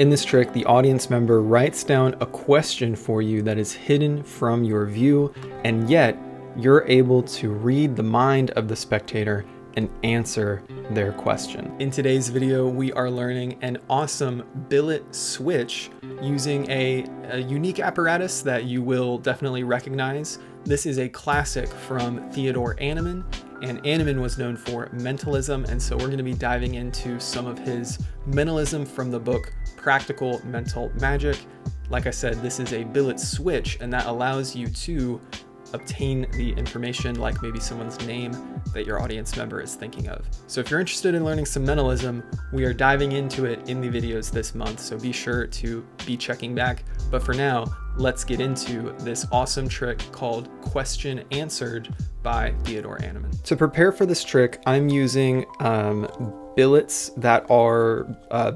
In this trick, the audience member writes down a question for you that is hidden from your view, and yet you're able to read the mind of the spectator and answer their question. In today's video, we are learning an awesome billet switch using a unique apparatus that you will definitely recognize. This is a classic from Theodor Annemann, and Annemann was known for mentalism, and so we're going to be diving into some of his mentalism from the book Practical Mental Magic. Like I said, this is a billet switch, and that allows you to obtain the information, like maybe someone's name that your audience member is thinking of. So if you're interested in learning some mentalism, we are diving into it in the videos this month, so be sure to be checking back. But for now, let's get into this awesome trick called Question Answered by Theodor Annemann. To prepare for this trick, I'm using billets that are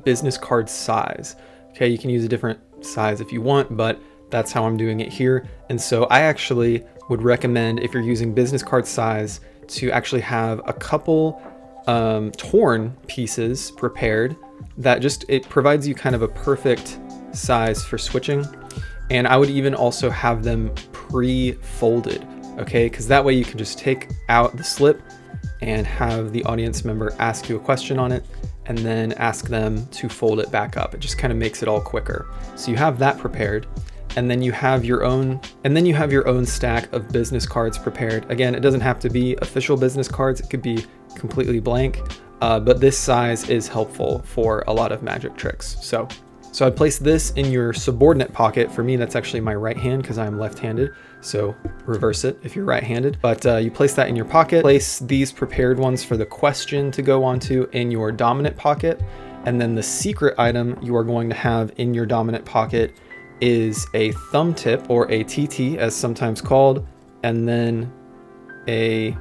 business card size. Okay, you can use a different size if you want, but that's how I'm doing it here. And so I actually would recommend, if you're using business card size, to actually have a couple torn pieces prepared that it provides you kind of a perfect size for switching. And I would even also have them pre-folded, okay? Because that way you can just take out the slip and have the audience member ask you a question on it and then ask them to fold it back up. It just kind of makes it all quicker. So you have that prepared. And then you have your own stack of business cards prepared. Again, it doesn't have to be official business cards. It could be completely blank, but this size is helpful for a lot of magic tricks. So I'd place this in your subordinate pocket. For me, that's actually my right hand because I'm left-handed. So reverse it if you're right-handed. But you place that in your pocket. Place these prepared ones for the question to go onto in your dominant pocket. And then the secret item you are going to have in your dominant pocket is a thumb tip, or a TT as sometimes called, and then a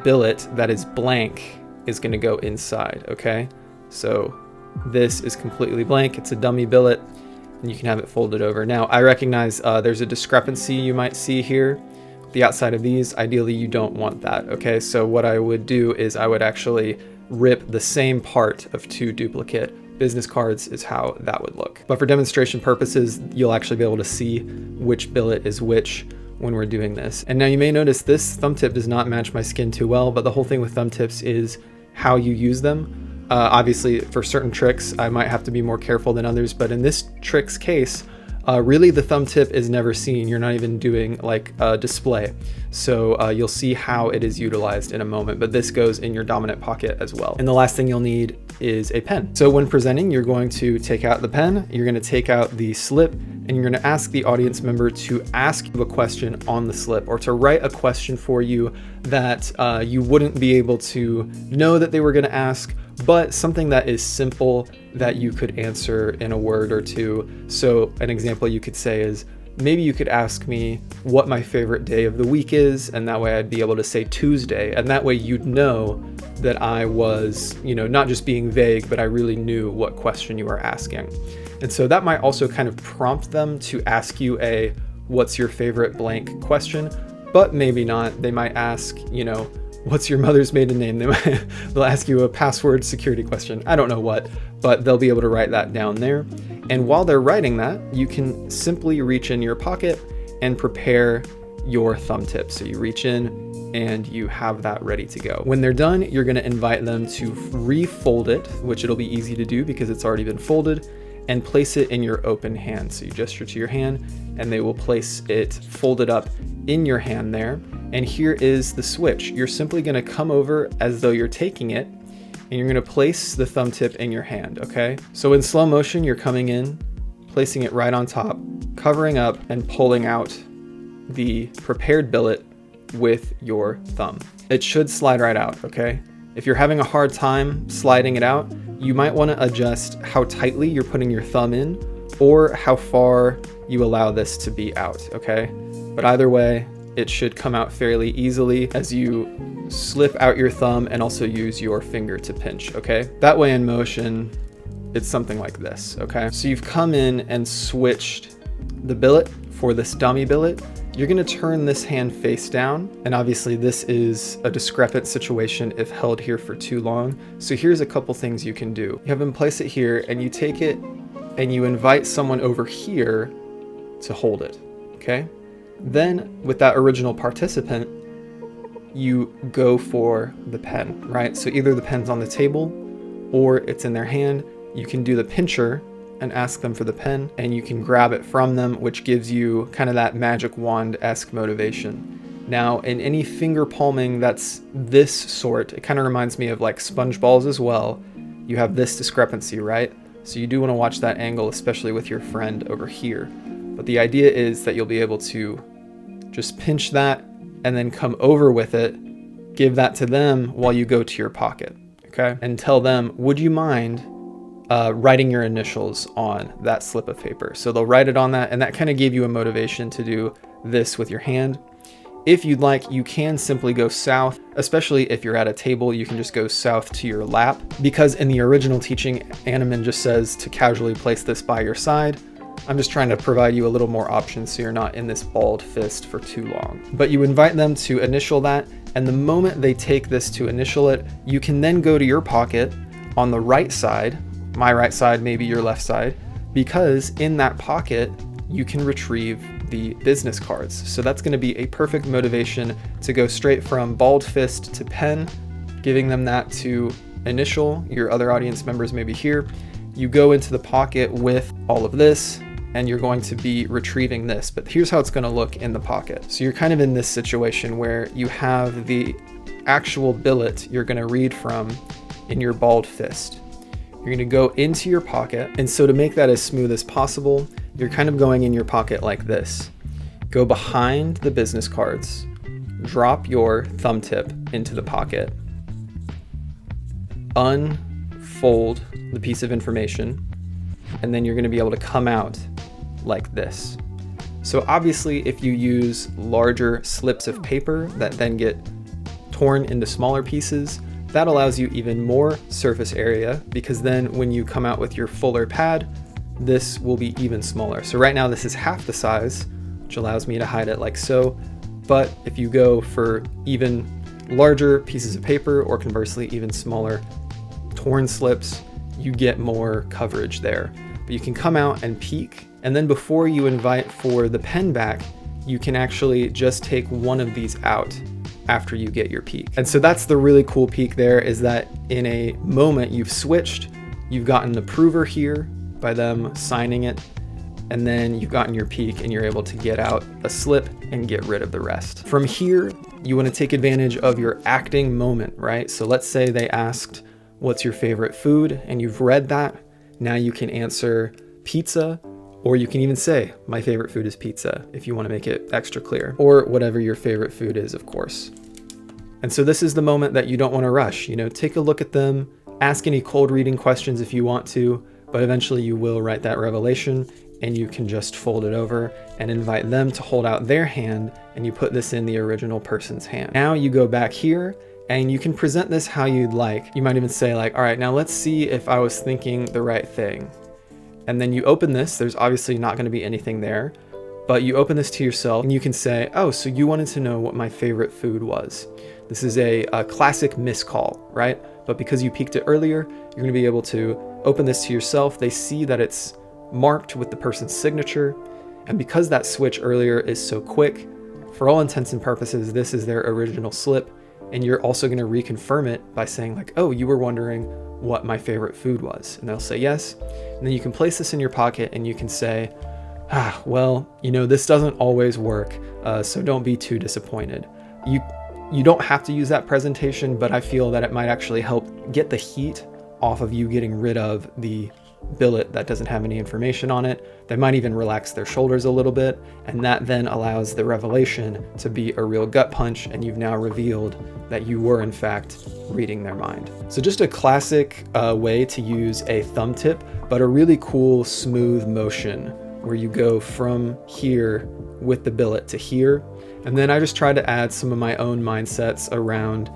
billet that is blank is going to go inside. Okay, so this is completely blank. It's a dummy billet, and you can have it folded over. Now I recognize there's a discrepancy you might see here. The outside of these, ideally you don't want that. Okay, so what I would do is I would actually rip the same part of two duplicate business cards is how that would look. But for demonstration purposes, you'll actually be able to see which billet is which when we're doing this. And now you may notice this thumb tip does not match my skin too well, but the whole thing with thumb tips is how you use them. Obviously for certain tricks, I might have to be more careful than others, but in this trick's case, really the thumb tip is never seen. You're not even doing like a display. So you'll see how it is utilized in a moment, but this goes in your dominant pocket as well. And the last thing you'll need is a pen. So when presenting, you're going to take out the pen, you're going to take out the slip, and you're going to ask the audience member to ask you a question on the slip, or to write a question for you that you wouldn't be able to know that they were going to ask, but something that is simple that you could answer in a word or two. So an example you could say is, maybe you could ask me what my favorite day of the week is, and that way I'd be able to say Tuesday, and that way you'd know that I was, not just being vague, but I really knew what question you were asking. And so that might also kind of prompt them to ask you a what's your favorite blank question, but maybe not. They might ask, what's your mother's maiden name? They'll ask you a password security question. I don't know what, but they'll be able to write that down there. And while they're writing that, you can simply reach in your pocket and prepare your thumb tip. So you reach in and you have that ready to go. When they're done, you're going to invite them to refold it, which it'll be easy to do because it's already been folded, and place it in your open hand. So you gesture to your hand and they will place it folded up in your hand there. And here is the switch. You're simply going to come over as though you're taking it, and you're going to place the thumb tip in your hand, okay? So in slow motion, you're coming in, placing it right on top, covering up, and pulling out the prepared billet with your thumb. It should slide right out, okay? If you're having a hard time sliding it out, you might want to adjust how tightly you're putting your thumb in, or how far you allow this to be out, okay? But either way, it should come out fairly easily as you slip out your thumb and also use your finger to pinch, okay? That way in motion, it's something like this, okay? So you've come in and switched the billet for this dummy billet. You're gonna turn this hand face down, and obviously this is a discrepant situation if held here for too long. So here's a couple things you can do. You have them place it here, and you take it and you invite someone over here to hold it, okay? Then with that original participant, you go for the pen, right? So either the pen's on the table or it's in their hand. You can do the pincher and ask them for the pen, and you can grab it from them, which gives you kind of that magic wand-esque motivation. Now, in any finger palming that's this sort, it kind of reminds me of like sponge balls as well. You have this discrepancy, right? So you do want to watch that angle, especially with your friend over here. But the idea is that you'll be able to just pinch that and then come over with it, give that to them while you go to your pocket, okay? And tell them, would you mind writing your initials on that slip of paper? So they'll write it on that, and that kind of gave you a motivation to do this with your hand. If you'd like, you can simply go south, especially if you're at a table, you can just go south to your lap, because in the original teaching, Anemone just says to casually place this by your side. I'm just trying to provide you a little more options so you're not in this balled fist for too long. But you invite them to initial that, and the moment they take this to initial it, you can then go to your pocket on the right side, my right side, maybe your left side, because in that pocket, you can retrieve the business cards. So that's going to be a perfect motivation to go straight from balled fist to pen, giving them that to initial. Your other audience members may be here. You go into the pocket with all of this, and you're going to be retrieving this. But here's how it's going to look in the pocket. So you're kind of in this situation where you have the actual billet you're going to read from in your balled fist. You're going to go into your pocket. And so to make that as smooth as possible, you're kind of going in your pocket like this. Go behind the business cards, drop your thumb tip into the pocket, unfold the piece of information, and then you're going to be able to come out like this. So obviously, if you use larger slips of paper that then get torn into smaller pieces, that allows you even more surface area, because then when you come out with your fuller pad, this will be even smaller. So right now this is half the size, which allows me to hide it like so. But if you go for even larger pieces of paper, or conversely even smaller torn slips, you get more coverage there. But you can come out and peek, and then before you invite for the pen back, you can actually just take one of these out after you get your peek. And so that's the really cool peek there, is that in a moment you've switched, you've gotten the prover here by them signing it, and then you've gotten your peek and you're able to get out a slip and get rid of the rest. From here, you want to take advantage of your acting moment, right? So let's say they asked, what's your favorite food? And you've read that. Now you can answer pizza, or you can even say, my favorite food is pizza, if you want to make it extra clear, or whatever your favorite food is, of course. And so this is the moment that you don't want to rush. You know, take a look at them, ask any cold reading questions if you want to, but eventually you will write that revelation, and you can just fold it over and invite them to hold out their hand, and you put this in the original person's hand. Now you go back here and you can present this how you'd like. You might even say like, all right, now let's see if I was thinking the right thing. And then you open this, there's obviously not going to be anything there, but you open this to yourself and you can say, oh, so you wanted to know what my favorite food was. This is a classic miscall, right? But because you peeked it earlier, you're going to be able to open this to yourself. They see that it's marked with the person's signature. And because that switch earlier is so quick, for all intents and purposes, this is their original slip. And you're also going to reconfirm it by saying like, oh, you were wondering what my favorite food was. And they'll say yes. And then you can place this in your pocket and you can say, well, you know, this doesn't always work. So don't be too disappointed. You don't have to use that presentation, but I feel that it might actually help get the heat off of you getting rid of the billet that doesn't have any information on it. They might even relax their shoulders a little bit, and that then allows the revelation to be a real gut punch, and you've now revealed that you were in fact reading their mind. So just a classic way to use a thumb tip, but a really cool smooth motion where you go from here with the billet to here. And then I just try to add some of my own mindsets around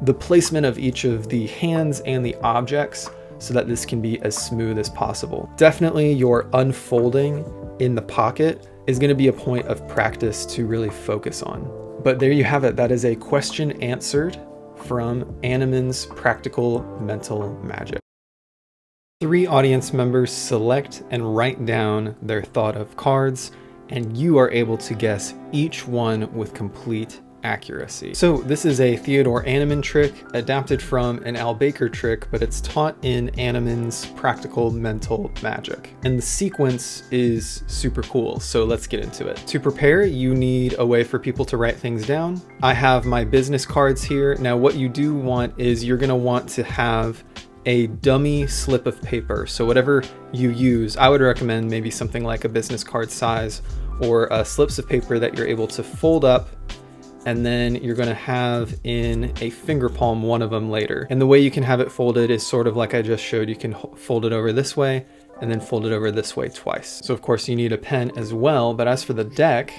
the placement of each of the hands and the objects so that this can be as smooth as possible. Definitely your unfolding in the pocket is going to be a point of practice to really focus on. But there you have it. That is a question answered from Anemone's Practical Mental Magic. 3 audience members select and write down their thought of cards, and you are able to guess each one with complete accuracy. So this is a Theodore Aneman trick adapted from an Al Baker trick, but it's taught in Aneman's Practical Mental Magic. And the sequence is super cool, so let's get into it. To prepare, you need a way for people to write things down. I have my business cards here. Now what you do want is you're gonna want to have a dummy slip of paper. So whatever you use, I would recommend maybe something like a business card size or slips of paper that you're able to fold up, and then you're gonna have in a finger palm one of them later. And the way you can have it folded is sort of like I just showed. You can fold it over this way and then fold it over this way twice. So of course you need a pen as well, but as for the deck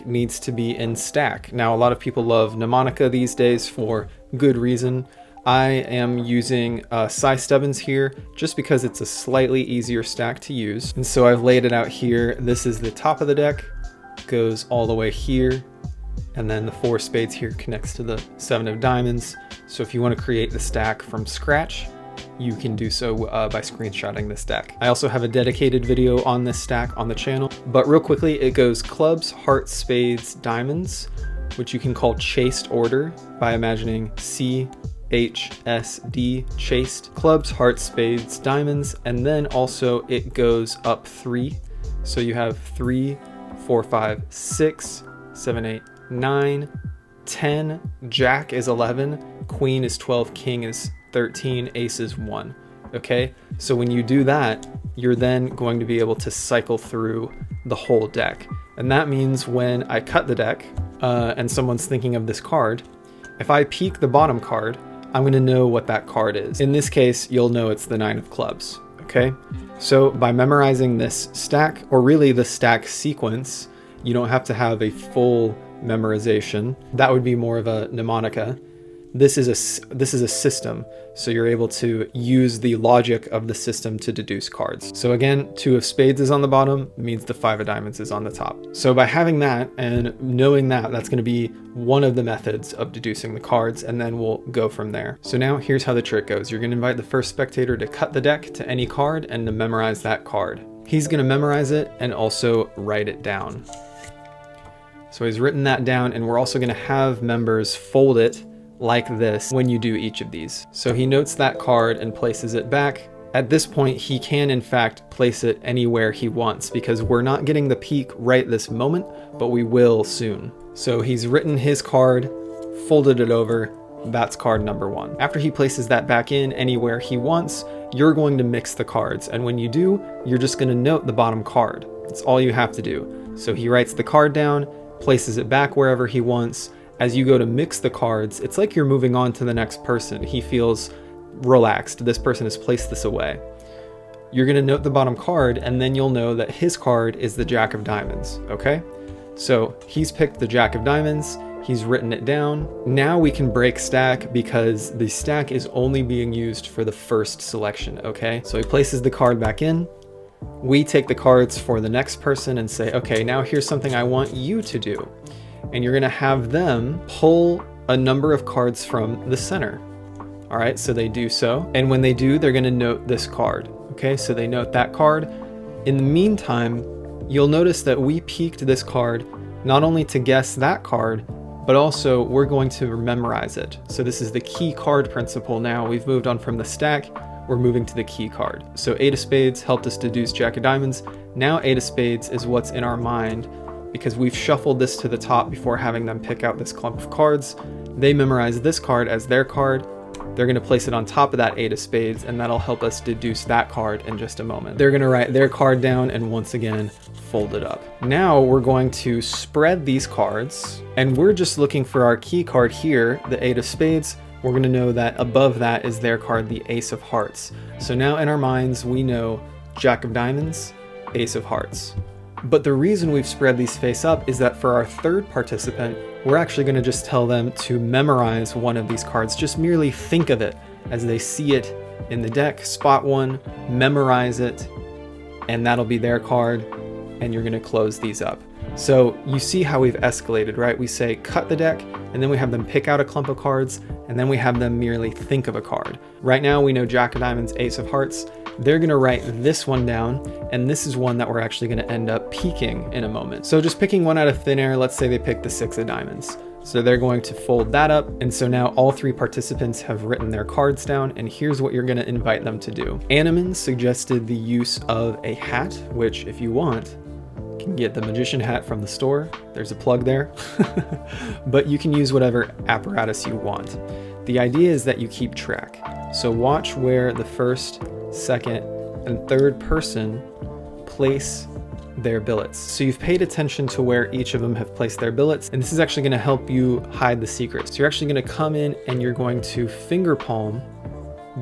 needs to be in stack. Now a lot of people love mnemonic these days for good reason. I am using Cy Stebbins here just because it's a slightly easier stack to use. And so I've laid it out here. This is the top of the deck, goes all the way here, and then the 4 spades here connects to the 7 of diamonds. So if you want to create the stack from scratch, you can do so by screenshotting this deck. I also have a dedicated video on this stack on the channel, but real quickly, it goes clubs, hearts, spades, diamonds, which you can call chased order by imagining C, H, S, D, chased, clubs, hearts, spades, diamonds, and then also it goes up 3. So you have 3, 4, 5, 6, 7, 8, 9, 10, jack is 11, queen is 12, king is 13, ace is 1. Okay, so when you do that, you're then going to be able to cycle through the whole deck. And that means when I cut the deck and someone's thinking of this card, if I peek the bottom card, I'm going to know what that card is. In this case, you'll know it's the 9 of clubs. Okay, so by memorizing this stack, or really the stack sequence, you don't have to have a full memorization. That would be more of a mnemonica. This is a system, so you're able to use the logic of the system to deduce cards. So again, 2 of spades is on the bottom, means the 5 of diamonds is on the top. So by having that and knowing that, that's going to be one of the methods of deducing the cards, and then we'll go from there. So now here's how the trick goes. You're going to invite the first spectator to cut the deck to any card and to memorize that card. He's going to memorize it and also write it down. So he's written that down, and we're also going to have members fold it like this when you do each of these. So he notes that card and places it back. At this point, he can in fact place it anywhere he wants because we're not getting the peak right this moment, but we will soon. So he's written his card, folded it over, that's card number 1. After he places that back in anywhere he wants, you're going to mix the cards. And when you do, you're just going to note the bottom card. That's all you have to do. So he writes the card down, places it back wherever he wants. As you go to mix the cards, it's like you're moving on to the next person. He feels relaxed. This person has placed this away. You're going to note the bottom card, and then you'll know that his card is the Jack of Diamonds, okay? So he's picked the Jack of Diamonds, he's written it down. Now we can break stack because the stack is only being used for the first selection, okay? So he places the card back in. We take the cards for the next person and say, okay, now here's something I want you to do. And you're gonna have them pull a number of cards from the center. All right, so they do so. And when they do, they're gonna note this card. Okay, so they note that card. In the meantime, you'll notice that we peeked this card not only to guess that card, but also we're going to memorize it. So this is the key card principle now. We've moved on from the stack, we're moving to the key card. So 8 of spades helped us deduce Jack of Diamonds. Now 8 of spades is what's in our mind because we've shuffled this to the top before having them pick out this clump of cards. They memorize this card as their card. They're going to place it on top of that 8 of spades, and that'll help us deduce that card in just a moment. They're going to write their card down and once again fold it up. Now we're going to spread these cards, and we're just looking for our key card here, the 8 of spades. We're going to know that above that is their card, the Ace of Hearts. So now in our minds, we know Jack of Diamonds, Ace of Hearts. But the reason we've spread these face up is that for our third participant, we're actually going to just tell them to memorize one of these cards. Just merely think of it as they see it in the deck, spot one, memorize it, and that'll be their card, and you're going to close these up. So you see how we've escalated, right? We say cut the deck, and then we have them pick out a clump of cards, and then we have them merely think of a card. Right now we know Jack of Diamonds, Ace of Hearts, they're gonna write this one down, and this is one that we're actually gonna end up peeking in a moment. So just picking one out of thin air, let's say they pick the 6 of diamonds. So they're going to fold that up. And so now all 3 participants have written their cards down, and here's what you're gonna invite them to do. Animan suggested the use of a hat, which if you want, you can get the magician hat from the store. There's a plug there. But you can use whatever apparatus you want. The idea is that you keep track. So watch where the first, second, and third person place their billets. So you've paid attention to where each of them have placed their billets, and this is actually going to help you hide the secret. So you're actually going to come in and you're going to finger palm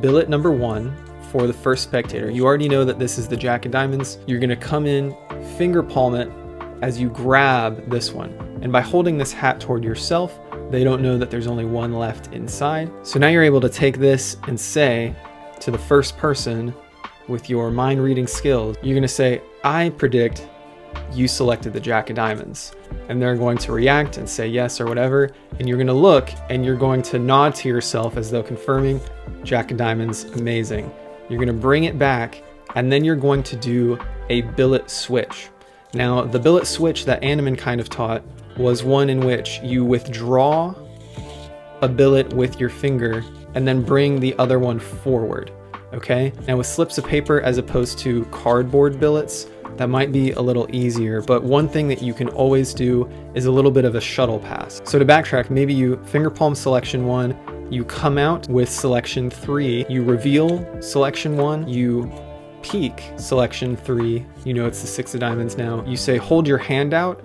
billet number 1 for the first spectator. You already know that this is the Jack of Diamonds. You're going to come in, finger palm it as you grab this one. And by holding this hat toward yourself, they don't know that there's only one left inside. So now you're able to take this and say to the first person with your mind reading skills, you're going to say, I predict you selected the Jack of Diamonds. And they're going to react and say yes or whatever. And you're going to look and you're going to nod to yourself as though confirming Jack of Diamonds, amazing. You're going to bring it back, and then you're going to do a billet switch. Now, the billet switch that Animan kind of taught was one in which you withdraw a billet with your finger and then bring the other one forward. Okay, now with slips of paper as opposed to cardboard billets, that might be a little easier, but one thing that you can always do is a little bit of a shuttle pass. So to backtrack, maybe you finger palm selection 1, you come out with selection 3, you reveal selection 1, you peek selection 3, you know it's the 6 of diamonds now, you say hold your hand out,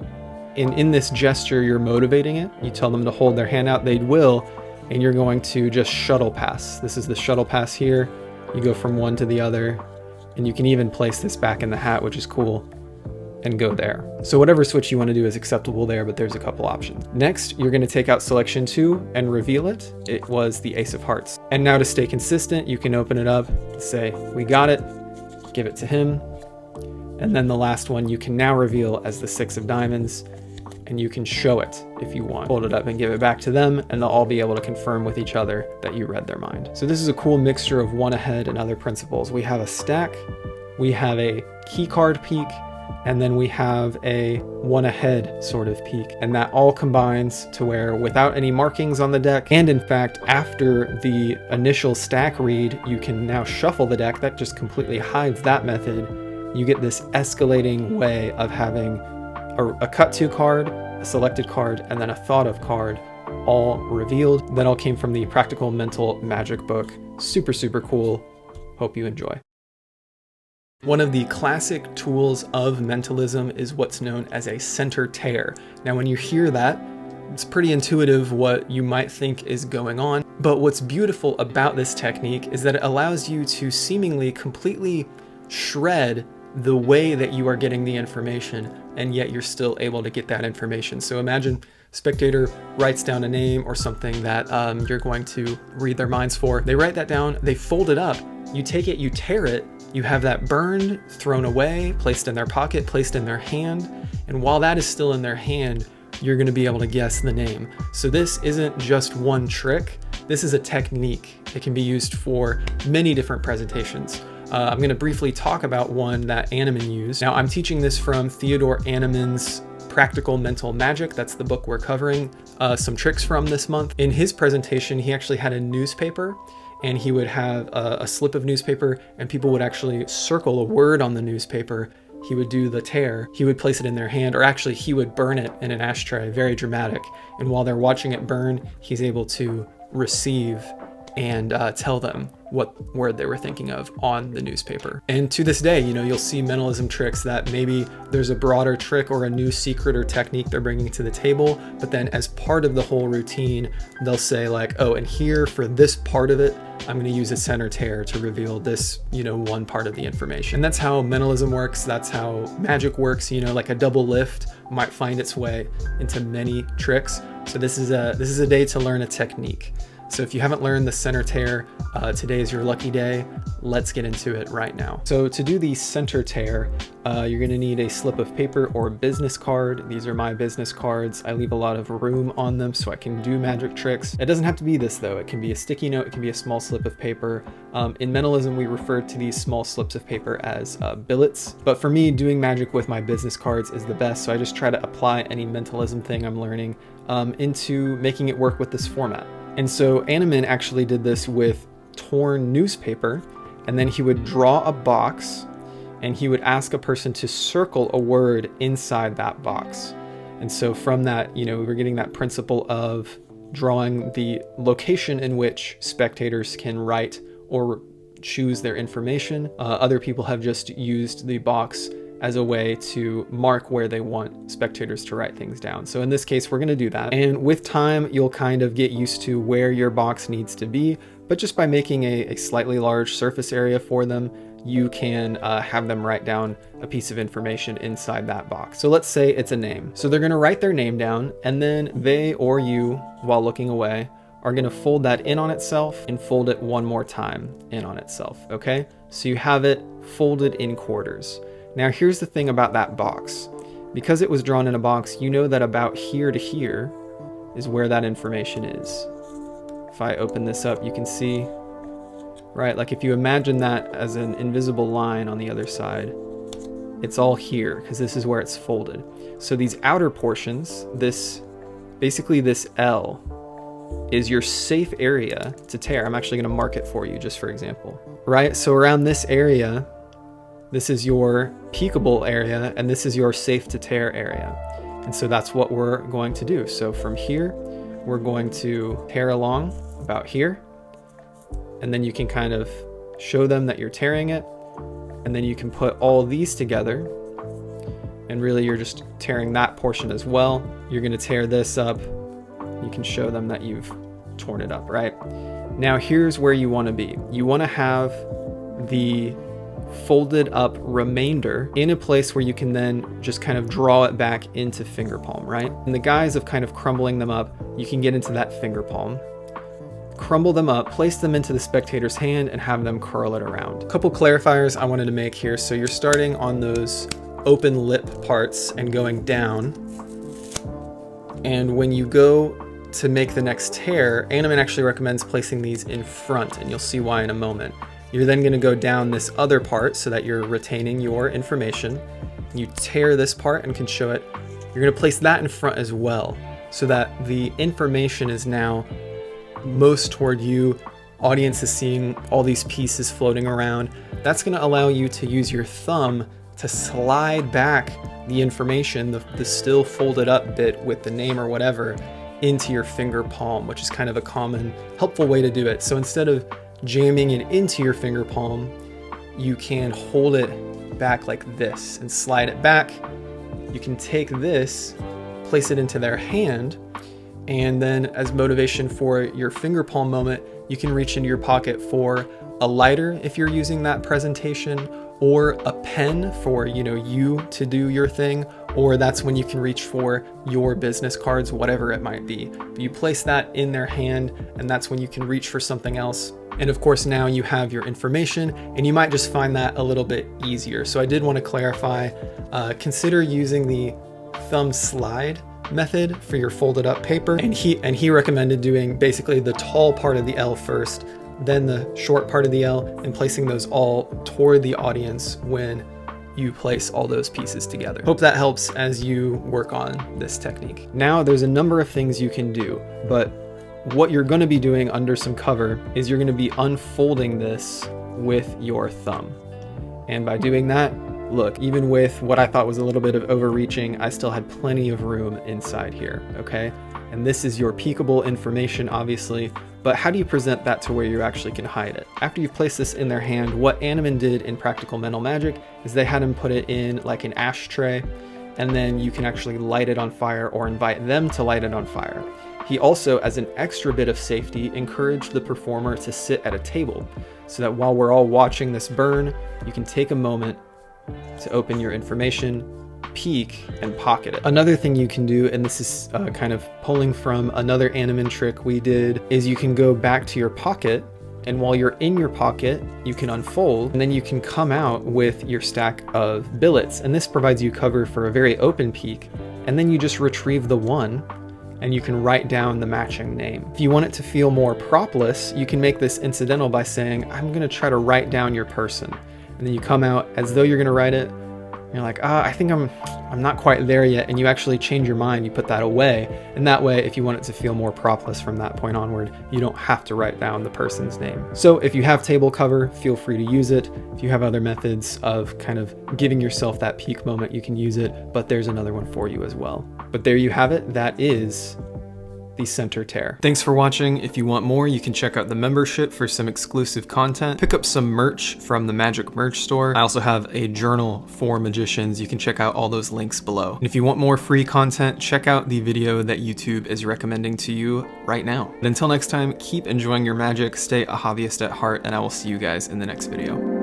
and in this gesture you're motivating it, you tell them to hold their hand out, they will, and you're going to just shuttle pass. This is the shuttle pass here. You go from one to the other, and you can even place this back in the hat, which is cool, and go there. So whatever switch you want to do is acceptable there, but there's a couple options. Next, you're going to take out selection 2 and reveal it. It was the Ace of Hearts. And now to stay consistent, you can open it up, say, we got it, give it to him. And then the last one you can now reveal as the 6 of Diamonds, and you can show it if you want. Hold it up and give it back to them, and they'll all be able to confirm with each other that you read their mind. So this is a cool mixture of one ahead and other principles. We have a stack, we have a key card peek, and then we have a one ahead sort of peek. And that all combines to where without any markings on the deck, and in fact, after the initial stack read, you can now shuffle the deck. That just completely hides that method. You get this escalating way of having a cut to card, a selected card, and then a thought of card all revealed. That all came from the Practical Mental Magic book. Super, super cool. Hope you enjoy. One of the classic tools of mentalism is what's known as a center tear. Now, when you hear that, it's pretty intuitive what you might think is going on. But what's beautiful about this technique is that it allows you to seemingly completely shred the way that you are getting the information, and yet you're still able to get that information. So imagine spectator writes down a name or something that you're going to read their minds for. They write that down, they fold it up, you take it, you tear it, you have that burned, thrown away, placed in their pocket, placed in their hand, and while that is still in their hand, you're going to be able to guess the name. So this isn't just one trick, this is a technique. It can be used for many different presentations. I'm going to briefly talk about one that Animan used. Now, I'm teaching this from Theodore Animan's Practical Mental Magic. That's the book we're covering some tricks from this month. In his presentation, he actually had a newspaper, and he would have a slip of newspaper, and people would actually circle a word on the newspaper. He would do the tear, he would place it in their hand, or actually he would burn it in an ashtray, very dramatic. And while they're watching it burn, he's able to receive and tell them what word they were thinking of on the newspaper. And to this day, you know, you'll see mentalism tricks that maybe there's a broader trick or a new secret or technique they're bringing to the table, but then as part of the whole routine, they'll say like, oh, and here for this part of it, I'm going to use a center tear to reveal this, you know, one part of the information. And that's how mentalism works. That's how magic works. You know, like a double lift might find its way into many tricks. So this is a day to learn a technique. So if you haven't learned the center tear, today is your lucky day. Let's get into it right now. So to do the center tear, you're gonna need a slip of paper or business card. These are my business cards. I leave a lot of room on them so I can do magic tricks. It doesn't have to be this though. It can be a sticky note, it can be a small slip of paper. In mentalism, we refer to these small slips of paper as billets. But for me, doing magic with my business cards is the best. So I just try to apply any mentalism thing I'm learning into making it work with this format. And so Animan actually did this with torn newspaper, and then he would draw a box and he would ask a person to circle a word inside that box. And so from that, we were getting that principle of drawing the location in which spectators can write or choose their information. Other people have just used the box as a way to mark where they want spectators to write things down. So in this case, we're gonna do that. And with time, you'll kind of get used to where your box needs to be, but just by making a slightly large surface area for them, you can have them write down a piece of information inside that box. So let's say it's a name. So they're gonna write their name down, and then they or you, while looking away, are gonna fold that in on itself and fold it one more time in on itself, okay? So you have it folded in quarters. Now here's the thing about that box. Because it was drawn in a box, you know that about here to here is where that information is. If I open this up, you can see, right? Like if you imagine that as an invisible line on the other side, it's all here because this is where it's folded. So these outer portions, basically this L is your safe area to tear. I'm actually gonna mark it for you just for example, right? So around this area, this is your peekable area, and this is your safe to tear area. And so that's what we're going to do. So from here, we're going to tear along about here, and then you can kind of show them that you're tearing it, and then you can put all these together, and really you're just tearing that portion as well. You're gonna tear this up. You can show them that you've torn it up, right? Now here's where you wanna be. You wanna have the folded up remainder in a place where you can then just kind of draw it back into finger palm, right? In the guise of kind of crumbling them up, you can get into that finger palm, crumble them up, place them into the spectator's hand, and have them curl it around. A couple clarifiers I wanted to make here. So you're starting on those open lip parts and going down. And when you go to make the next tear, Animan actually recommends placing these in front, and you'll see why in a moment. You're then going to go down this other part so that you're retaining your information. You tear this part and can show it. You're going to place that in front as well so that the information is now most toward you. Audience is seeing all these pieces floating around. That's going to allow you to use your thumb to slide back the information, the still folded up bit with the name or whatever, into your finger palm, which is kind of a common, helpful way to do it. So instead of jamming it into your finger palm, you can hold it back like this and slide it back. You can take this, place it into their hand, and then as motivation for your finger palm moment, you can reach into your pocket for a lighter if you're using that presentation, or a pen for you to do your thing, or that's when you can reach for your business cards, whatever it might be. But you place that in their hand, and that's when you can reach for something else. And of course, now you have your information, and you might just find that a little bit easier. So I did want to clarify, consider using the thumb slide method for your folded up paper. And he recommended doing basically the tall part of the L first, then the short part of the L, and placing those all toward the audience when you place all those pieces together. Hope that helps as you work on this technique. Now there's a number of things you can do, but what you're going to be doing under some cover is you're going to be unfolding this with your thumb. And by doing that, look, even with what I thought was a little bit of overreaching, I still had plenty of room inside here, okay? And this is your peekable information, obviously, but how do you present that to where you actually can hide it? After you've placed this in their hand, what Animan did in Practical Mental Magic is they had him put it in like an ashtray, and then you can actually light it on fire or invite them to light it on fire. He also, as an extra bit of safety, encouraged the performer to sit at a table so that while we're all watching this burn, you can take a moment to open your information, peak and pocket it. Another thing you can do, and this is kind of pulling from another Animan trick we did, is you can go back to your pocket, and while you're in your pocket, you can unfold, and then you can come out with your stack of billets. And this provides you cover for a very open peak. And then you just retrieve the one, and you can write down the matching name. If you want it to feel more propless, you can make this incidental by saying, I'm gonna try to write down your person. And then you come out as though you're gonna write it. And you're like, I think I'm not quite there yet. And you actually change your mind, you put that away. And that way, if you want it to feel more propless from that point onward, you don't have to write down the person's name. So if you have table cover, feel free to use it. If you have other methods of kind of giving yourself that peak moment, you can use it, but there's another one for you as well. But there you have it. That is the center tear. Thanks for watching. If you want more, you can check out the membership for some exclusive content. Pick up some merch from the Magic merch store. I also have a journal for magicians. You can check out all those links below. And if you want more free content, check out the video that YouTube is recommending to you right now. And until next time, keep enjoying your magic, stay a hobbyist at heart, and I will see you guys in the next video.